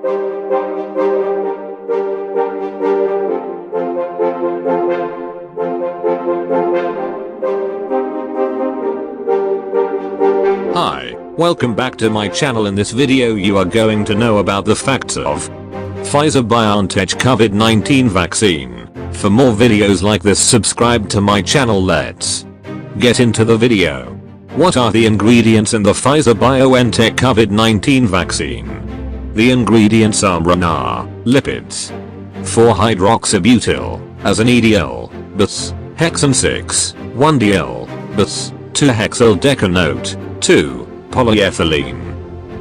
Hi, welcome back to my channel. In this video you are going to know about the facts of Pfizer BioNTech COVID-19 vaccine. For more videos like this, subscribe to my channel. Let's get into the video. What are the ingredients in the Pfizer BioNTech COVID-19 vaccine? The ingredients are RNA, lipids, 4-hydroxybutyl, azanidl, bus, hexane 6, 1-DL, bus, 2-hexyl-decanoate, 2, polyethylene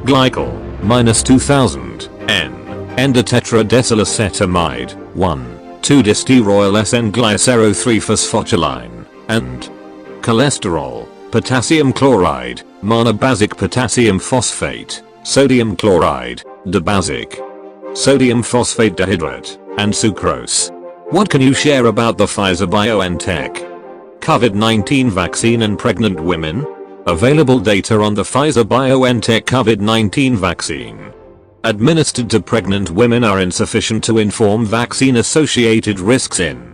glycol, -2000, N-endotetradecylacetamide, 1,2-disteroyl SN-glycero-3-phosphotyline, and cholesterol, potassium chloride, monobasic potassium phosphate, sodium chloride, dibasic, sodium phosphate dihydrate, and sucrose. What can you share about the Pfizer BioNTech COVID-19 vaccine in pregnant women? Available data on the Pfizer BioNTech COVID-19 vaccine administered to pregnant women are insufficient to inform vaccine-associated risks in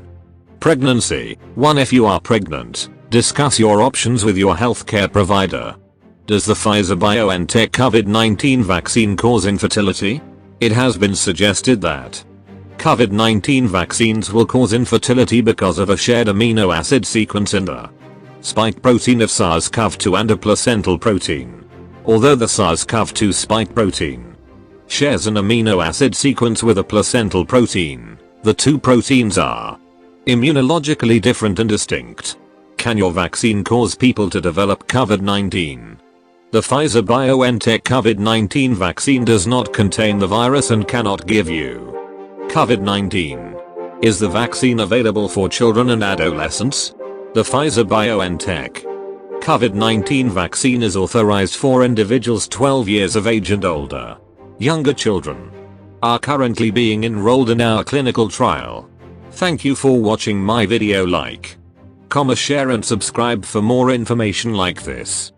pregnancy. 1. If you are pregnant, discuss your options with your healthcare provider. Does the Pfizer BioNTech COVID-19 vaccine cause infertility? It has been suggested that COVID-19 vaccines will cause infertility because of a shared amino acid sequence in the spike protein of SARS-CoV-2 and a placental protein. Although the SARS-CoV-2 spike protein shares an amino acid sequence with a placental protein, the two proteins are immunologically different and distinct. Can your vaccine cause people to develop COVID-19? The Pfizer BioNTech COVID-19 vaccine does not contain the virus and cannot give you COVID-19. Is the vaccine available for children and adolescents? The Pfizer BioNTech COVID-19 vaccine is authorized for individuals 12 years of age and older. Younger children are currently being enrolled in our clinical trial. Thank you for watching my video. Like, comment, share and subscribe for more information like this.